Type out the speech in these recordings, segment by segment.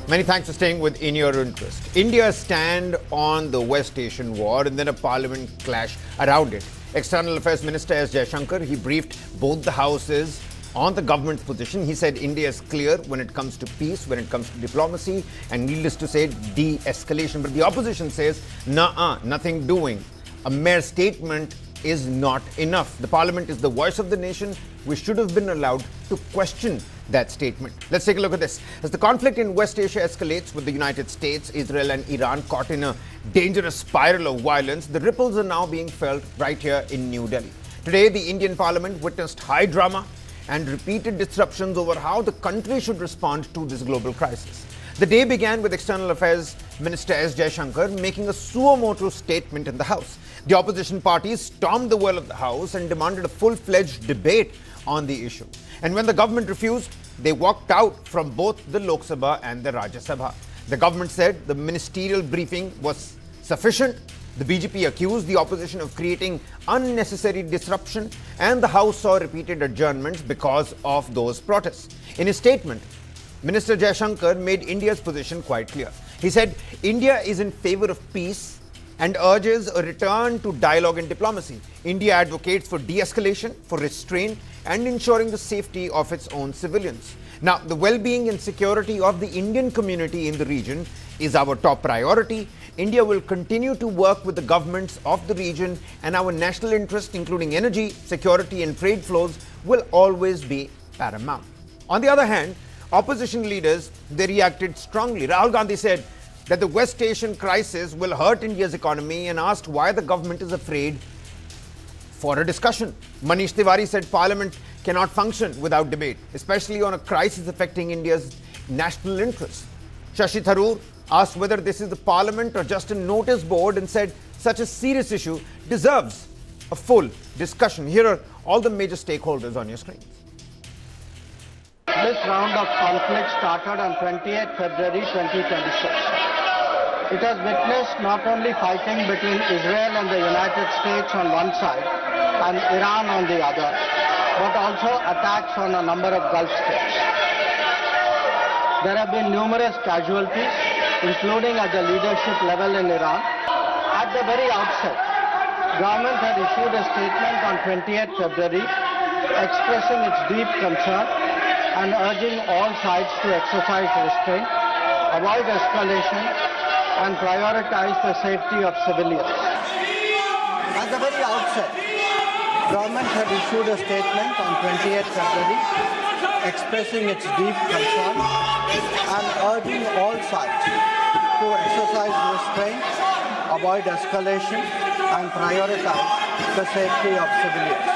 Many thanks for staying with In Your Interest. India's stand on the West Asian war and then a parliament clash around it. External Affairs Minister S. Jaishankar, he briefed both the houses on the government's position. He said India is clear when it comes to peace, when it comes to diplomacy, and needless to say, de-escalation. But the opposition says, nothing doing. A mere statement is not enough. The parliament is the voice of the nation. We should have been allowed to question that statement. Let's take a look at this. As the conflict in West Asia escalates with the United States, Israel and Iran caught in a dangerous spiral of violence, the ripples are now being felt right here in New Delhi. Today, the Indian Parliament witnessed high drama and repeated disruptions over how the country should respond to this global crisis. The day began with External Affairs Minister S. Jaishankar making a suo motu statement in the House. The opposition parties stormed the well of the House and demanded a full-fledged debate on the issue. And when the government refused, they walked out from both the Lok Sabha and the Rajya Sabha. The government said the ministerial briefing was sufficient. The BJP accused the opposition of creating unnecessary disruption, and the House saw repeated adjournments because of those protests. In his statement, Minister Jaishankar made India's position quite clear. He said India is in favor of peace and urges a return to dialogue and diplomacy. India advocates for de-escalation, for restraint, and ensuring the safety of its own civilians. Now, the well-being and security of the Indian community in the region is our top priority. India will continue to work with the governments of the region, and our national interest, including energy, security, and trade flows, will always be paramount. On the other hand, opposition leaders, they reacted strongly. Rahul Gandhi said that the West Asian crisis will hurt India's economy and asked why the government is afraid for a discussion. Manish Tiwari said Parliament cannot function without debate, especially on a crisis affecting India's national interests. Shashi Tharoor asked whether this is the Parliament or just a notice board and said such a serious issue deserves a full discussion. Here are all the major stakeholders on your screen. This round of conflict started on 28 February 2026. It has witnessed not only fighting between Israel and the United States on one side and Iran on the other, but also attacks on a number of Gulf states. There have been numerous casualties, including at the leadership level in Iran. At the very outset, government had issued a statement on 28 February expressing its deep concern and urging all sides to exercise restraint, avoid escalation, and prioritize the safety of civilians. At the very outset, government had issued a statement on 28 February expressing its deep concern and urging all sides to exercise restraint, avoid escalation, and prioritize the safety of civilians.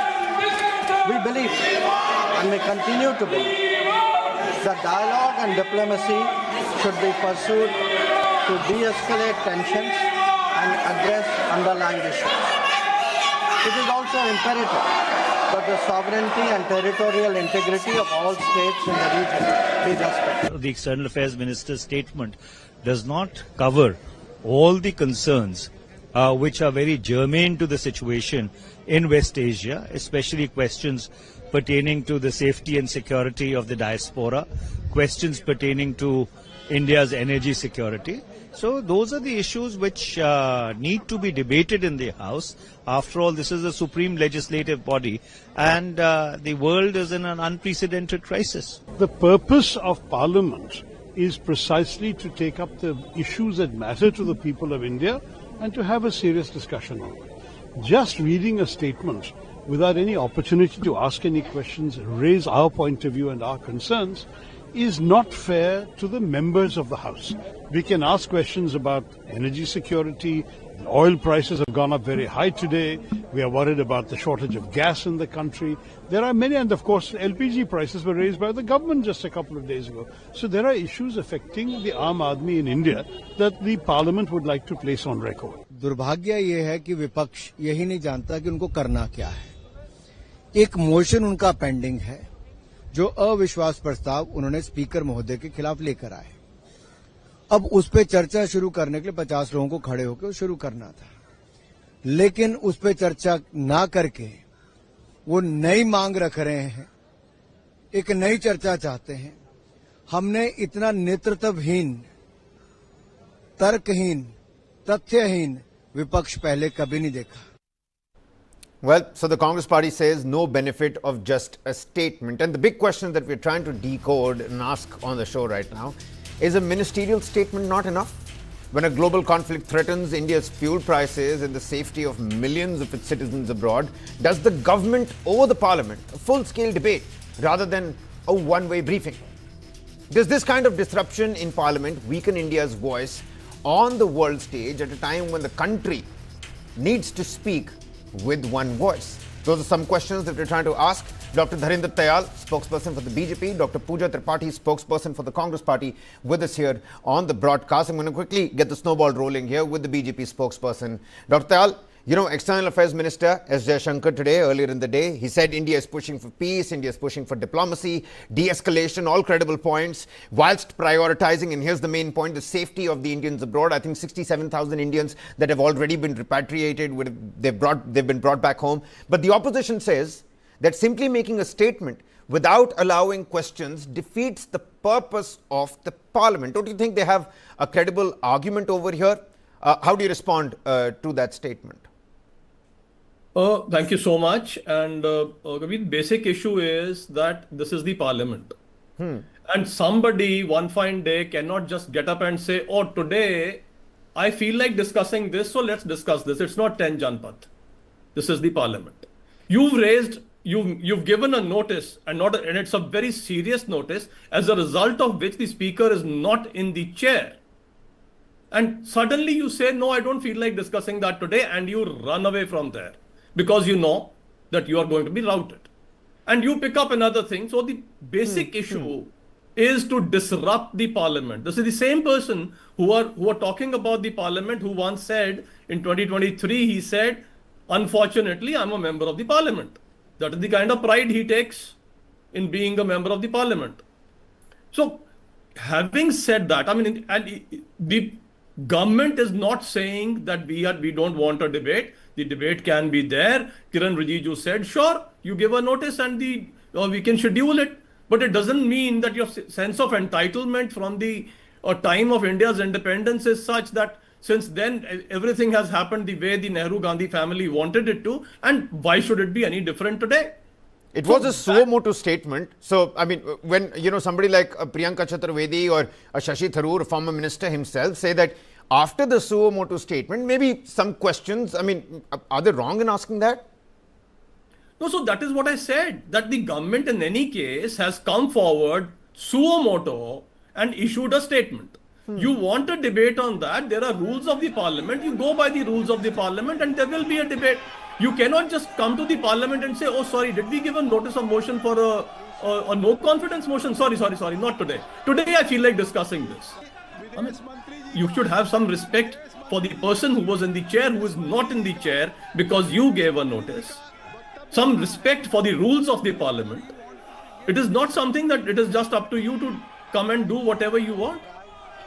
We believe, and we continue to believe, that dialogue and diplomacy should be pursued to de-escalate tensions and address underlying issues. It is also imperative that the sovereignty and territorial integrity of all states in the region be respected. The External Affairs Minister's statement does not cover all the concerns which are very germane to the situation in West Asia, especially questions pertaining to the safety and security of the diaspora, questions pertaining to India's energy security. So those are the issues which need to be debated in the House. After all, this is a supreme legislative body, and the world is in an unprecedented crisis. The purpose of Parliament is precisely to take up the issues that matter to the people of India and to have a serious discussion on them. Just reading a statement without any opportunity to ask any questions, raise our point of view and our concerns, is not fair to the members of the House. We can ask questions about energy security. Oil prices have gone up very high today. We are worried about the shortage of gas in the country. There are many, and of course LPG prices were raised by the government just a couple of days ago. So there are issues affecting the Aam Aadmi in India that the Parliament would like to place on record. दुर्भाग्य ये है कि विपक्ष यही नहीं जानता कि उनको करना क्या है। एक मोशन उनका पेंडिंग है जो अविश्वास प्रस्ताव उन्होंने स्पीकर महोदय के खिलाफ लेकर आए। अब उस पे चर्चा शुरू करने के लिए 50 लोगों को खड़े होकर शुरू करना था, लेकिन उस पे चर्चा ना करके वो नई मांग रख रहे हैं, एक नई चर्चा चाहते हैं। हमने इतना नेतृत्वहीन, तर्कहीन, तथ्यहीन विपक्ष पहले कभी नहीं देखा. Well, so the Congress party says no benefit of just a statement. And the big question that we're trying to decode and ask on the show right now, is a ministerial statement not enough? When a global conflict threatens India's fuel prices and the safety of millions of its citizens abroad, does the government owe the parliament a full-scale debate rather than a one-way briefing? Does this kind of disruption in parliament weaken India's voice on the world stage at a time when the country needs to speak with one voice? Those are some questions that we're trying to ask. Dr. Dharinder Tayal, spokesperson for the BJP, Dr. Pooja Tripathi, spokesperson for the Congress party, with us here on the broadcast. I'm going to quickly get the snowball rolling here with the BJP spokesperson. Dr. Tayal, you know, External Affairs Minister S. Jaishankar today, earlier in the day, he said India is pushing for peace, India is pushing for diplomacy, de-escalation, all credible points, whilst prioritizing, and here's the main point, the safety of the Indians abroad. I think 67,000 Indians that have already been repatriated, they've been brought back home. But the opposition says that simply making a statement without allowing questions defeats the purpose of the parliament. Don't you think they have a credible argument over here? How do you respond to that statement? Thank you so much. And the basic issue is that this is the parliament. And somebody one fine day cannot just get up and say, oh, today I feel like discussing this, so let's discuss this. It's not 10 Janpath. This is the parliament. You've given a notice, and it's a very serious notice, as a result of which the speaker is not in the chair. And suddenly you say, no, I don't feel like discussing that today, and you run away from there because you know that you are going to be routed. And you pick up another thing. So the basic issue is to disrupt the parliament. This is the same person who are talking about the parliament, who once said in 2023, he said, unfortunately, I'm a member of the parliament. That is the kind of pride he takes in being a member of the parliament. So having said that, I mean, and the government is not saying that we don't want a debate. The debate can be there. Kiran Rijiju said, sure, you give a notice and we can schedule it. But it doesn't mean that your sense of entitlement from the time of India's independence is such that since then everything has happened the way the Nehru-Gandhi family wanted it to. And why should it be any different today? It was a suo motu statement. So, I mean, when, you know, somebody like Priyanka Chaturvedi or Shashi Tharoor, former minister himself, say that after the suo motu statement, maybe some questions, I mean, are they wrong in asking that? No, so that is what I said, that the government in any case has come forward suo motu and issued a statement. You want a debate on that, there are rules of the parliament, you go by the rules of the parliament and there will be a debate. You cannot just come to the parliament and say, oh, sorry, did we give a notice of motion for a no confidence motion? Sorry, not today. Today I feel like discussing this. I mean, you should have some respect for the person who was in the chair, who is not in the chair because you gave a notice. Some respect for the rules of the parliament. It is not something that it is just up to you to come and do whatever you want.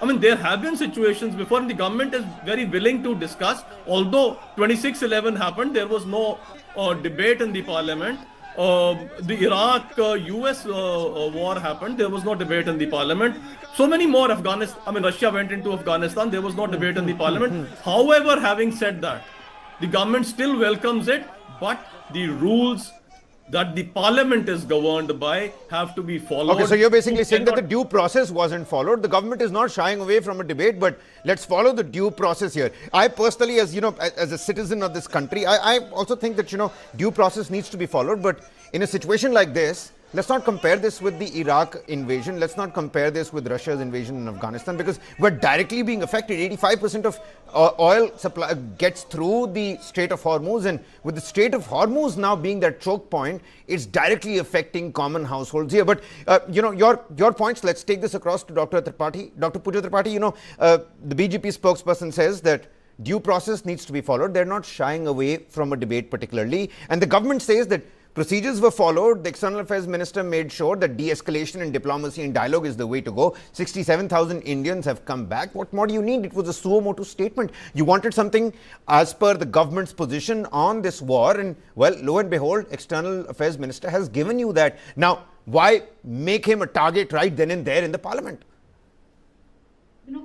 I mean, there have been situations before and the government is very willing to discuss. Although 26/11 happened, there was no debate in the parliament. The Iraq-US war happened, there was no debate in the parliament. So many more Russia went into Afghanistan, there was no debate in the parliament. However, having said that, the government still welcomes it, but the rules that the parliament is governed by have to be followed. Okay, so you're basically saying that the due process wasn't followed. The government is not shying away from a debate, but let's follow the due process here. I personally, as you know, as a citizen of this country, I also think that, you know, due process needs to be followed. But in a situation like this, let's not compare this with the Iraq invasion. Let's not compare this with Russia's invasion in Afghanistan, because we're directly being affected. 85% of oil supply gets through the Strait of Hormuz, and with the Strait of Hormuz now being that choke point, it's directly affecting common households here. But you know, your points. Let's take this across to Dr. Tripathi. Dr. Pooja Tripathi, you know, the BJP spokesperson says that due process needs to be followed. They're not shying away from a debate particularly, and the government says that procedures were followed. The External Affairs Minister made sure that de-escalation and diplomacy and dialogue is the way to go. 67,000 Indians have come back. What more do you need? It was a suo motu statement. You wanted something as per the government's position on this war, and well, lo and behold, External Affairs Minister has given you that. Now, why make him a target right then and there in the Parliament?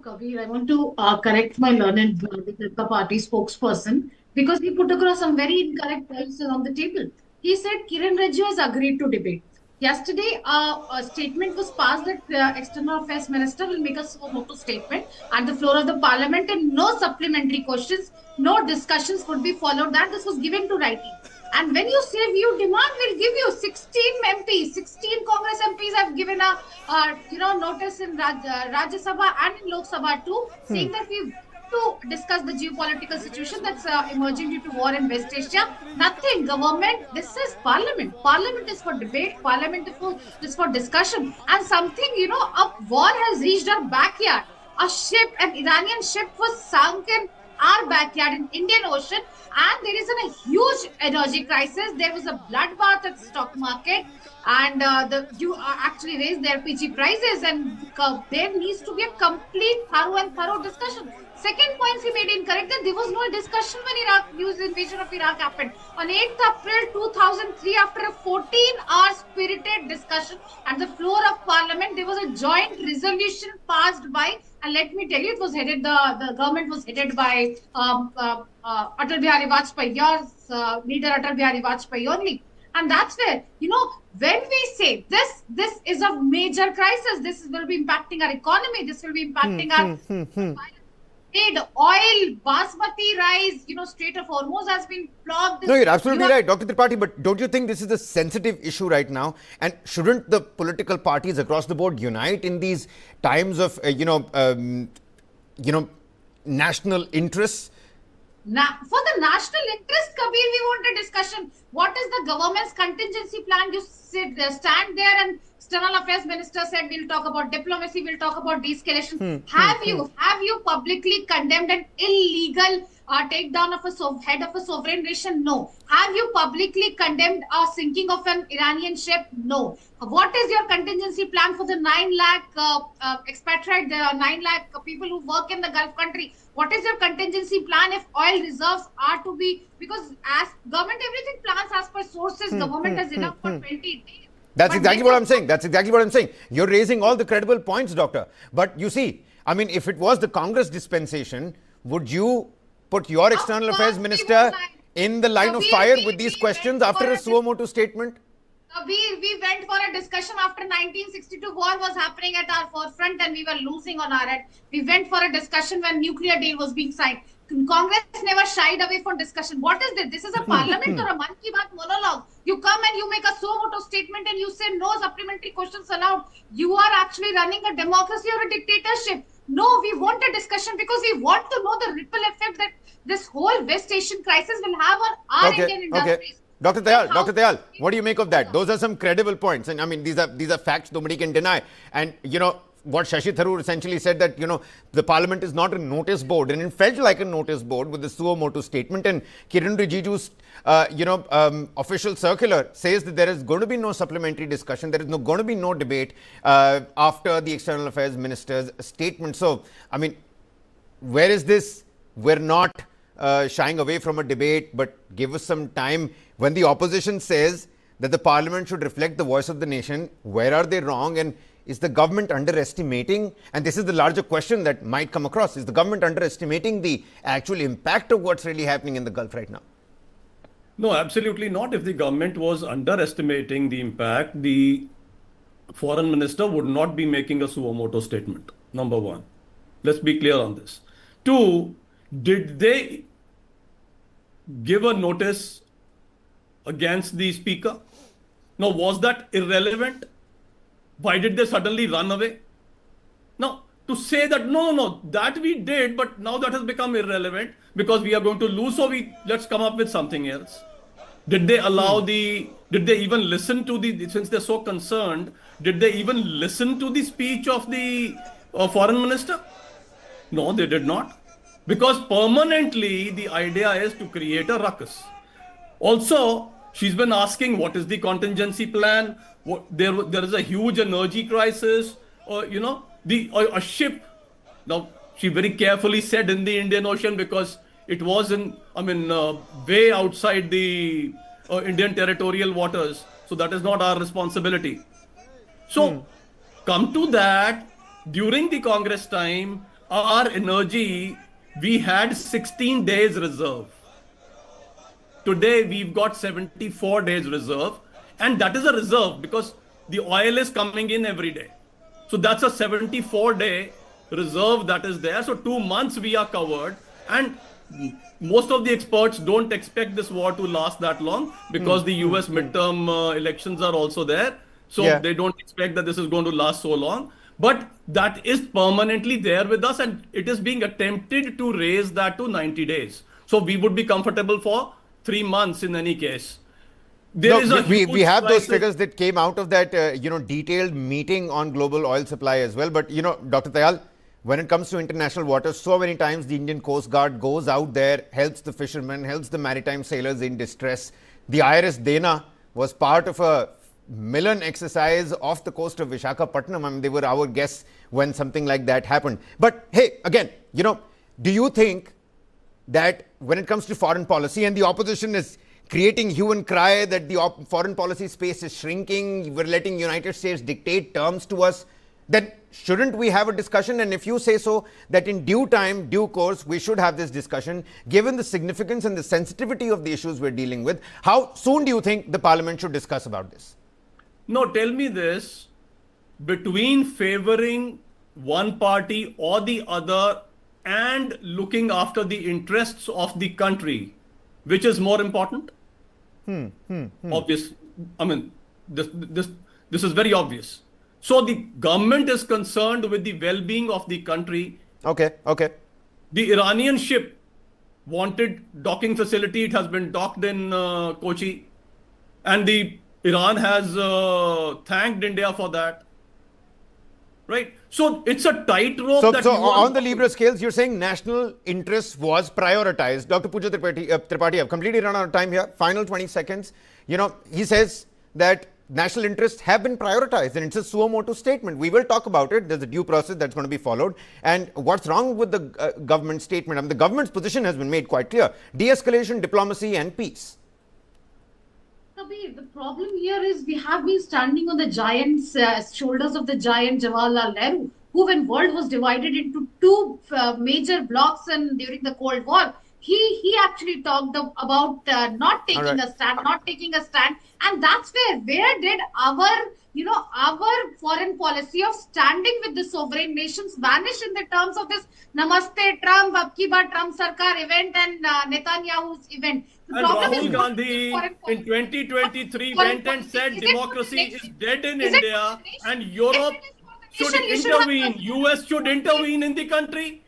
Kabir, I want to correct my learned the party spokesperson, because he put across some very incorrect points on the table. He said Kiran Rijiju has agreed to debate. Yesterday, a statement was passed that the External Affairs Minister will make a suo motu statement at the floor of the Parliament, and no supplementary questions, no discussions would be followed. That this was given to writing. And when you say you demand, we'll give you 16 MPs, 16 Congress MPs have given a notice in Rajya Sabha and in Lok Sabha too, saying that we to discuss the geopolitical situation that's emerging due to war in West Asia. Nothing. Government, this is Parliament. Parliament is for debate. Parliament is for discussion. And something, a war has reached our backyard. A ship, an Iranian ship was sunk in our backyard in Indian Ocean, and there is a huge energy crisis. There was a bloodbath at the stock market, and you actually raised the LPG prices, and there needs to be a complete thorough discussion. Second point he made incorrect, that there was no discussion when Iraq invasion of Iraq happened. On 8th April 2003, after a 14-hour spirited discussion at the floor of Parliament, there was a joint resolution passed by, and let me tell you, it was headed, the government was headed by Atal Bihari Vajpayee, your leader Atal Bihari Vajpayee only. And that's where, when we say this is a major crisis, this will be impacting our economy, this will be impacting our trade, oil, basmati rice, Strait of Hormuz has been blocked. No, you're absolutely right, Dr. Tripathi, but don't you think this is a sensitive issue right now? And shouldn't the political parties across the board unite in these times of, national interests? Now, for the national interest, Kabir, we want a discussion. What is the government's contingency plan? You stand there, and External Affairs Minister said we'll talk about diplomacy, we'll talk about de-escalation. Have you publicly condemned an illegal takedown of a head of a sovereign nation? No. Have you publicly condemned a sinking of an Iranian ship? No. What is your contingency plan for the 9 lakh expatriate, the 9 lakh people who work in the Gulf country? What is your contingency plan if oil reserves are to be, because as government everything plans as per sources, government has enough for 20 days. That's exactly what I'm saying. That's exactly what I'm saying. You're raising all the credible points, Doctor. But you see, I mean, if it was the Congress dispensation, would you put your External Affairs Minister in the line of fire with these questions after a suo motu statement? We went for a discussion after 1962 war was happening at our forefront and we were losing on our end. We went for a discussion when nuclear deal was being signed. Congress never shied away from discussion. What is this? This is a parliament or a Man Ki Baat monologue. You come and you make a suo motu statement and you say no supplementary questions allowed. You are actually running a democracy or a dictatorship. No, we want a discussion because we want to know the ripple effect that this whole West Asian crisis will have on our Indian industries. Dr. Dayal, what do you make of that? Those are some credible points. And I mean, these are facts nobody can deny. And, what Shashi Tharoor essentially said that, the Parliament is not a notice board. And it felt like a notice board with the suo motu statement. And Kiran Rijiju's, official circular says that there is going to be no supplementary discussion. There is going to be no debate after the External Affairs Minister's statement. So, I mean, where is this? We're not shying away from a debate, but give us some time. When the opposition says that the Parliament should reflect the voice of the nation, where are they wrong? And is the government underestimating? And this is the larger question that might come across. Is the government underestimating the actual impact of what's really happening in the Gulf right now? No, absolutely not. If the government was underestimating the impact, the foreign minister would not be making a suo motu statement. Number one. Let's be clear on this. Two, did they give a notice against the speaker? Now, was that irrelevant? Why did they suddenly run away? Now, to say that, no, that we did, but now that has become irrelevant because we are going to lose, so let's come up with something else. Did they allow did they even listen to since they're so concerned, did they even listen to the speech of the foreign minister? No, they did not. Because permanently, the idea is to create a ruckus. Also, She's been asking what is the contingency plan. There is a huge energy crisis. A ship. Now she very carefully said in the Indian Ocean because it was way outside the Indian territorial waters. So that is not our responsibility. So come to that, during the Congress time, our energy, we had 16 days reserve. Today, we've got 74 days reserve. And that is a reserve because the oil is coming in every day. So that's a 74-day reserve that is there. So 2 months we are covered. And most of the experts don't expect this war to last that long because the US midterm elections are also there. So they don't expect that this is going to last so long. But that is permanently there with us, and it is being attempted to raise that to 90 days. So we would be comfortable for 3 months in any case. We have those figures that came out of that detailed meeting on global oil supply as well. But Dr. Tayal, when it comes to international waters, so many times the Indian Coast Guard goes out there, helps the fishermen, helps the maritime sailors in distress. The IRS Dena was part of a Milan exercise off the coast of Visakhapatnam. I mean, they were our guests when something like that happened. But hey, again, do you think that when it comes to foreign policy, and the opposition is creating hue and cry that the foreign policy space is shrinking, we're letting United States dictate terms to us, then shouldn't we have a discussion? And if you say so, that in due time, due course, we should have this discussion, given the significance and the sensitivity of the issues we're dealing with, how soon do you think the Parliament should discuss about this? No, tell me this, between favoring one party or the other and looking after the interests of the country, which is more important? Obvious. I mean, this is very obvious. So the government is concerned with the well-being of the country. Okay. The Iranian ship wanted docking facility. It has been docked in Kochi. And Iran has thanked India for that. Right? So it's a tightrope. So on the Libra scales, you're saying national interest was prioritized. Dr. Pooja Tripathi, I've completely run out of time here. Final 20 seconds. He says that national interests have been prioritized, and it's a suo motu statement. We will talk about it. There's a due process that's going to be followed. And what's wrong with the government statement? I mean, the government's position has been made quite clear. De-escalation, diplomacy and peace. Kabir, the problem here is we have been standing on the giant's shoulders of the giant Jawaharlal Nehru, who, when world was divided into two major blocks and during the Cold War, he actually talked about not taking a stand, and that's where did our foreign policy of standing with the sovereign nations vanish in the terms of this Namaste Trump, Ab Ki Baar Trump Sarkar event and Netanyahu's event. And Rahul Gandhi in 2023 went and said democracy is dead in India and Europe should intervene. US should intervene in the country.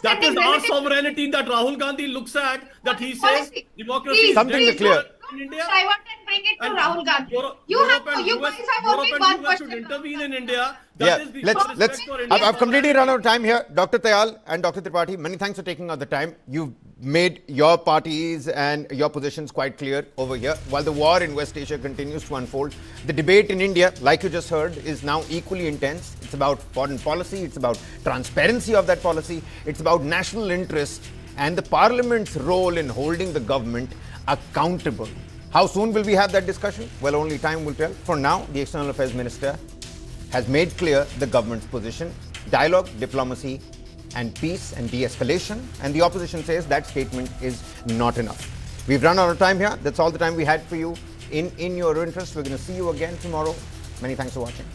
That is our sovereignty that Rahul Gandhi looks at, that he says democracy is dead in India. I want to bring it to Rahul Gandhi. You guys have only one question. Should intervene in India. I've completely run out of time here. Dr. Tayal and Dr. Tripathi, many thanks for taking out the time. You've made your parties and your positions quite clear over here. While the war in West Asia continues to unfold, the debate in India, like you just heard, is now equally intense. It's about foreign policy. It's about transparency of that policy. It's about national interest and the Parliament's role in holding the government accountable. How soon will we have that discussion? Well, only time will tell. For now, the External Affairs Minister has made clear the government's position: dialogue, diplomacy and peace and de-escalation. And the opposition says that statement is not enough. We've run out of time here. That's all the time we had for you in your interest. We're going to see you again tomorrow. Many thanks for watching.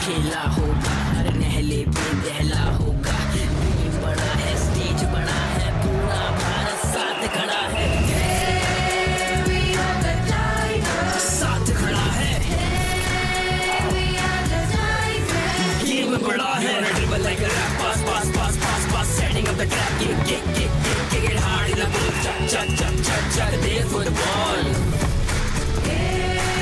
खेला होगा हर नहले पे दहला होगा team बड़ा है stage बड़ा है पूरा भारत साथ खड़ा है chuck, chuck, chuck, chuck, there for the ball.